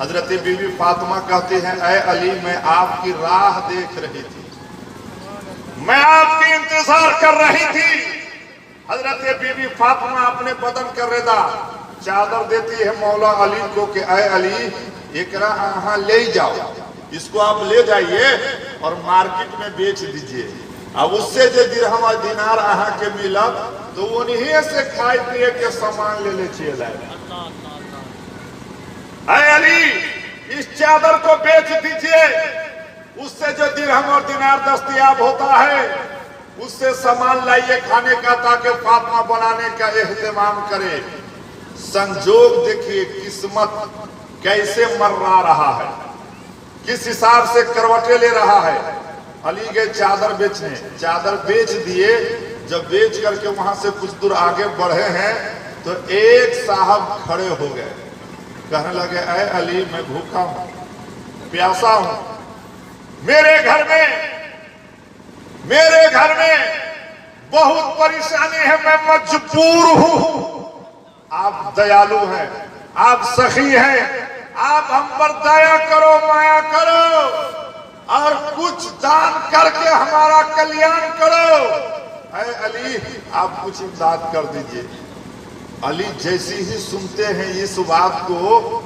حضرت be be Fatima کہتی ہیں اے علی میں آپ کی راہ دیکھ رہی تھی، میں آپ کی انتظار کر رہی تھی۔ حضرت بی بی فاطمہ اپنے بدن کا رضا چادر دیتی ہے مولا علی کو کہ اے علی اقرا آہاں لے جاؤ، اس کو آپ لے جائیے اور مارکیٹ میں بیچ دیجئے، اب اس سے جو درہم اور دینار آہاں کے ملا تو انہیں سے کھائی پیے کے سامان لے چیئے لائے۔ اے علی اس چادر کو بیچ دیجئے، اس سے جو درہم اور دینار دستیاب ہوتا ہے اس سے سامان لائیے کھانے کا تاکہ فاطمہ بنانے کا اہتمام کرے۔ سنجوگ دیکھیے قسمت کیسے مرا رہا ہے، کس حساب سے کروٹیں لے رہا ہے۔ علی گئے چادر بیچنے، چادر بیچ دیے، جب بیچ کر کے وہاں سے کچھ دور آگے بڑھے ہیں تو ایک صاحب کھڑے ہو گئے، کہنے لگے اے علی میں بھوکا ہوں، پیاسا ہوں، میرے گھر میں بہت پریشانی ہے، میں مجبور ہوں، آپ دیالو ہیں، آپ سخی ہیں، آپ ہم پر دیا کرو، مایا کرو اور کچھ دان کر کے ہمارا کلیان کرو۔ اے علی آپ کچھ امداد کر دیجئے۔ علی جیسی ہی سنتے ہیں اس بات کو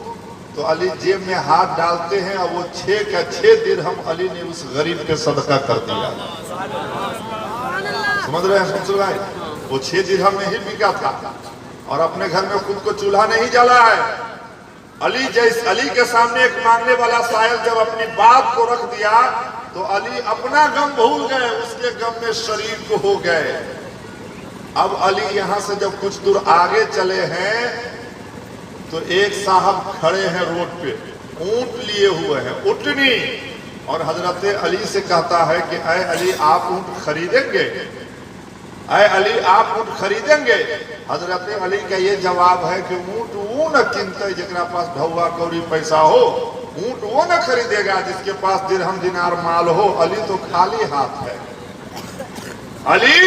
تو علی جیب میں ہاتھ ڈالتے ہیں اور وہ 6 کا 6 درہم علی نے اس غریب کے صدقہ کر دیا۔ سمجھ رہے ہیں سمجھ رہے ہیں؟ وہ 6 درہم میں ہی بکا تھا اور اپنے گھر میں خود کو چولہا نہیں جلا ہے۔ علی کے سامنے ایک مانگنے والا سائل جب اپنی بات کو رکھ دیا تو علی اپنا غم بھول گئے، اس کے غم میں شریک ہو گئے۔ اب علی یہاں سے جب کچھ دور آگے چلے ہیں تو ایک صاحب کھڑے ہیں روڈ پہ، اونٹ لیے ہوئے ہیں، اٹنی، اور حضرت علی سے کہتا ہے کہ اے علی آپ اونٹ خریدیں گے؟ اے علی آپ اونٹ خریدیں گے؟ حضرت علی کا یہ جواب ہے کہ اونٹ وہ نہ کنتے جکرا پاس ڈھوا کوری پیسہ ہو، اونٹ وہ نہ خریدے گا جس کے پاس درہم دینار مال ہو۔ علی تو خالی ہاتھ ہے، علی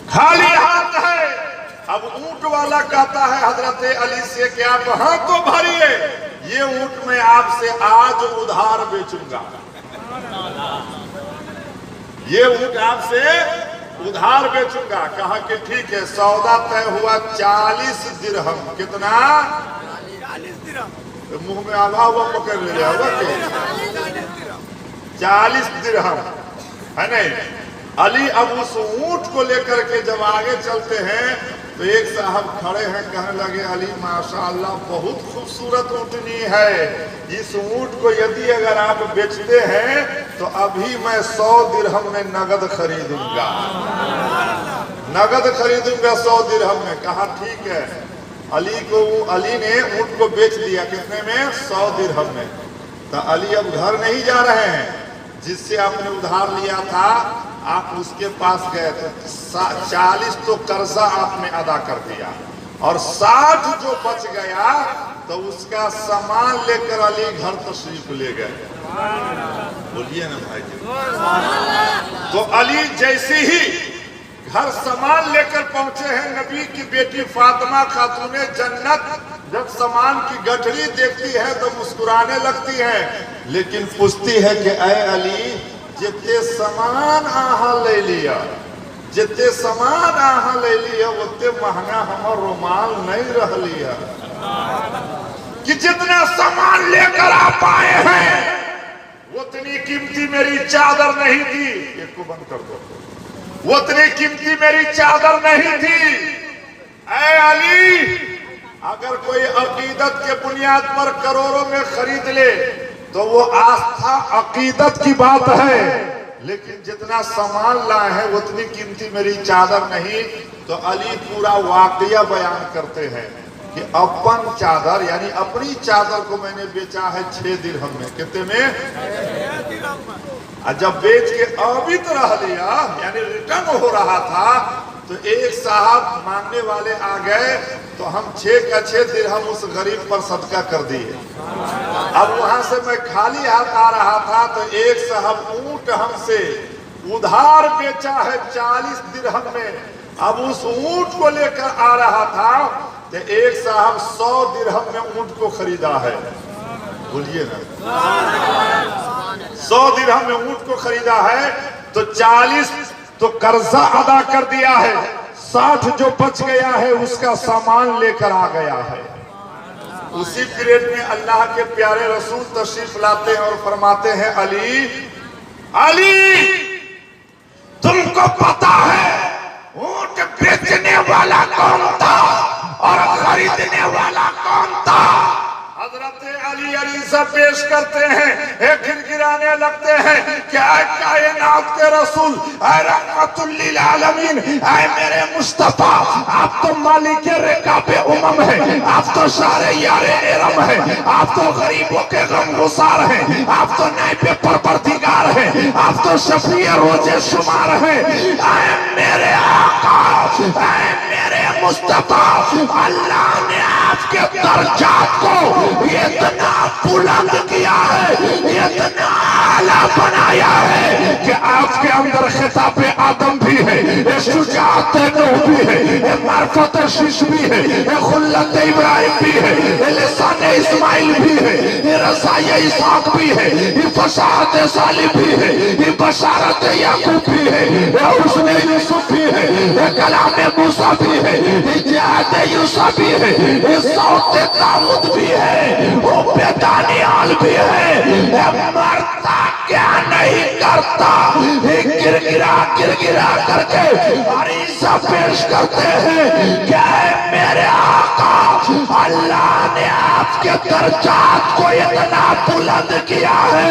خالی ہاتھ ہے۔ اب اونٹ والا کہتا ہے حضرت علی سے کہ آپ ہاتھ تو بھریے، یہ اونٹ میں آپ سے آج ادھار بیچوں گا، یہ اونٹ آپ سے ادھار بیچوں گا۔ کہا کہ ٹھیک ہے، سودا طے ہوا 40 درہم۔ کتنا؟ 40 درہم۔ منہ میں آگا ہوا پکڑ لے لیا ہوگا کہ 40 درہم ہے نہیں۔ علی اب اس اونٹ کو لے کر کے جب آگے چلتے ہیں تو ایک صاحب کھڑے ہیں، کہنے لگے علی ماشاءاللہ بہت خوبصورت اونٹنی ہے، اس اونٹ کو یدی اگر آپ بیچتے ہیں تو ابھی میں 100 درہم میں نگد خریدوں گا، نگد خریدوں گا 100 درہم میں۔ کہا ٹھیک ہے۔ علی نے اونٹ کو بیچ دیا، کتنے میں؟ 100 درہم میں۔ تو علی اب گھر نہیں جا رہے ہیں، جس سے آپ نے ادھار لیا تھا آپ اس کے پاس گئے تو 40 تو قرضہ آپ نے ادا کر دیا اور 60 جو بچ گیا تو اس کا سامان لے کر علی گھر تشریف لے گئے۔ بولیے نا بھائی جی۔ تو علی جیسی ہی گھر سامان لے کر پہنچے ہیں، نبی کی بیٹی فاطمہ خاتون جنت جب سامان کی گٹھڑی دیکھتی ہے تو مسکرانے لگتی ہے، لیکن پوچھتی ہے کہ اے علی جتے سامان آہاں لے لیا، جتے سامان آہاں لے لیا اتے مہنگا ہمیں رومال نہیں رہ لیا، کہ جتنا سامان لے کر آپ آئے ہیں اتنی قیمتی میری چادر نہیں تھی۔ ایک کو بند کر دو۔ اتنی قیمتی میری چادر نہیں تھی۔ اے علی اگر کوئی عقیدت کے بنیاد پر کروڑوں میں خرید لے تو وہ آستھا عقیدت کی بات ہے، لیکن جتنا سامان لائے ہیں اتنی قیمتی میری چادر نہیں۔ تو علی پورا واقعہ بیان کرتے ہیں کہ اپن چادر یعنی اپنی چادر کو میں نے بیچا ہے 6 درہم میں۔ کتنے میں؟ جب بیچ کے عابد رہ لیا یعنی ریٹرن ہو رہا تھا تو ایک صاحب مانگنے والے آ گئے تو ہم 6 کا 6 درہم اس غریب پر صدقہ کر دیے۔ اب وہاں سے میں خالی ہاتھ آ رہا تھا تو ایک صاحب اونٹ ہم سے ادھار بیچا ہے 40 درہم میں۔ اب اس اونٹ کو لے کر آ رہا تھا کہ ایک صاحب 100 درہم میں اونٹ کو خریدا ہے، بولیے نا، 100 درہم میں اونٹ کو خریدا ہے تو 40 تو قرضہ ادا کر دیا ہے، 60 جو بچ گیا ہے اس کا سامان لے کر آ گیا ہے۔ اسی پیریڈ میں اللہ کے پیارے رسول تشریف لاتے ہیں اور فرماتے ہیں علی علی تم کو پتا ہے اونٹ بیچنے والا کون تھا اور خریدنے والا کون تھا؟ حضرت علی عریضہ پیش کرتے ہیں، ایک گرانے لگتے ہیں کہ اے کائنات کے رسول، اے رحمت للعالمین، اے میرے مصطفیٰ، آپ تو مالک رکاب امم ہیں، آپ تو شاہ یار ارم ہیں، آپ تو غریبوں کے غم گسار ہیں، آپ تو نائب پروردگار ہیں، آپ تو شفیع روز شمار ہیں۔ اے میرے آقا، اے میرے مصطفیٰ، اللہ نے آپ کے درجات کو اتنا بلند کیا ہے، اتنا اعلیٰ بنایا ہے کہ آپ کے اندر خطاب آدم بھی ہے، شجاعت نوح بھی ہے، معرفت شیش بھی ہے، خلت ابراہیم بھی ہے، لسان اسماعیل بھی ہے، رضای اسحاق بھی ہے، فصاحت صالح بھی ہے، بشارت یعقوب بھی ہے، حسن یوسف بھی ہے، کلام موسیٰ بھی ہے، جہاد یوسف بھی ہے، صوت داؤد بھی ہے، وہ دانیال بھی ہے۔ مرتا کیا نہیں کرتا، گر گرا کر کے عریضہ پیش کرتے ہیں کہ اے میرے آقا، اللہ نے آپ کے درجات کو اتنا بلند کیا ہے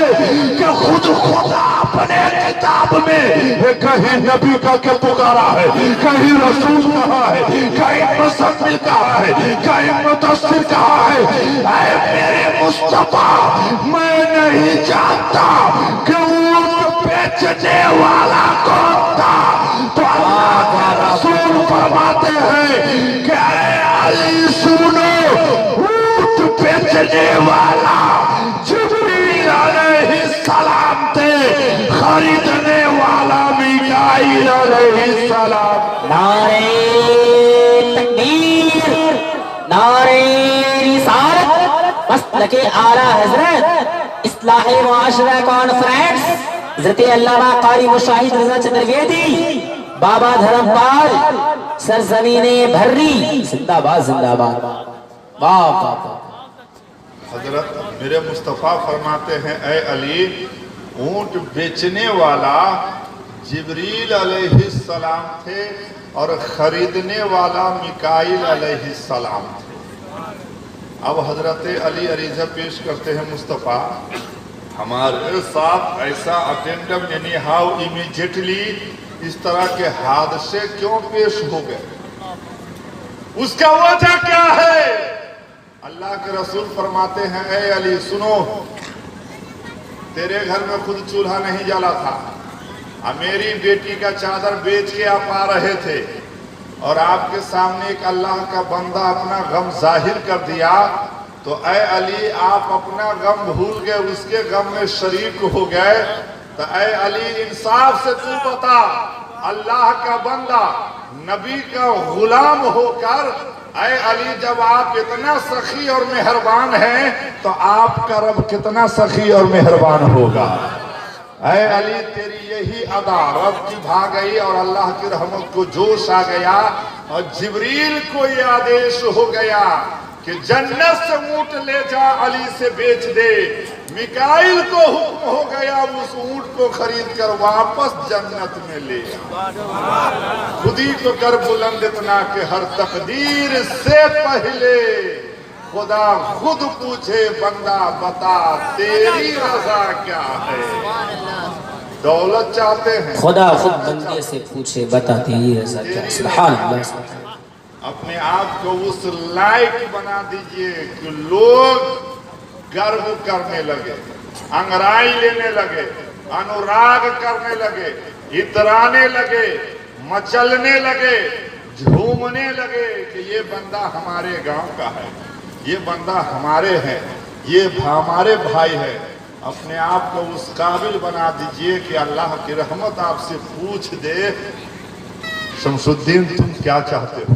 کہ خود اپنے کتاب میں کہیں نبی کا کہ پکارا ہے، کہیں رسول کہا ہے، کہیں مصطفی کہا ہے، کہیں مدثر کہا ہے۔ اے میرے مصطفیٰ، میں نہیں جانتا کہ اونٹ بیچنے والا کون تھا، تو اللہ کا رسول فرماتے ہیں کہ اے علی سنو، اونٹ بیچنے والا جبریل علیہ السلام تھے، خریدنے والا میکائیل علیہ السلام۔ نعرہ تکبیر، نعرہ رسالت، مسلک اعلیٰ حضرت اصلاح معاشرہ کانفرنس، حضرت علامہ قاری مشاہد رضا چترویدی بابا دھرم پال، سرزمین بھری، زندہ باد زندہ باد۔ واہ واہ۔ حضرت میرے مصطفیٰ فرماتے ہیں اے علی، اونٹ بیچنے والا جبریل علیہ السلام تھے اور خریدنے والا میکائیل علیہ السلام تھے۔ اب حضرت علی عریضہ پیش کرتے ہیں مصطفیٰ، ہمارے ساتھ ایسا اٹینڈم یعنی ہاؤ امیجیٹلی اس طرح کے حادثے کیوں پیش ہو گئے، اس کا وجہ کیا ہے؟ اللہ کے رسول فرماتے ہیں اے علی سنو، تیرے گھر میں خود چولہا نہیں جلا تھا، میری بیٹی کا چادر بیچ کے آپ آ رہے تھے اور آپ کے سامنے ایک اللہ کا بندہ اپنا غم ظاہر کر دیا، تو اے علی آپ اپنا غم بھول گئے، اس کے غم میں شریک ہو گئے۔ تو اے علی انصاف سے تو بتا، اللہ کا بندہ نبی کا غلام ہو کر، اے علی جب آپ اتنا سخی اور مہربان ہیں تو آپ کا رب کتنا سخی اور مہربان ہوگا۔ اے علی تیری یہی ادا رب کی بھا گئی اور اللہ کی رحمت کو جوش آ گیا، اور جبریل کو یہ آدیش ہو گیا کہ جنت سے اونٹ لے جا، علی سے بیچ دے۔ میکائیل کو حکم ہو گیا اس اونٹ کو خرید کر واپس جنت میں لے آ۔ خودی کو کر بلند اتنا کہ ہر تقدیر سے پہلے خدا خود پوچھے بندہ بتا تیری رضا کیا ہے۔ دولت چاہتے ہیں، خدا خود بندے سے پوچھے بتا تیری رضا کیا ہے۔ سبحان اللہ۔ اپنے آپ کو اس لائق بنا دیجئے کہ لوگ گرو کرنے لگے، انگرائی لینے لگے، انوراگ کرنے لگے، اترانے لگے، مچلنے لگے، جھومنے لگے کہ یہ بندہ ہمارے گاؤں کا ہے، یہ بندہ ہمارے ہیں، یہ ہمارے بھائی ہے۔ اپنے آپ کو اس قابل بنا دیجئے کہ اللہ کی رحمت آپ سے پوچھ دے شمس الدین تم کیا چاہتے ہو؟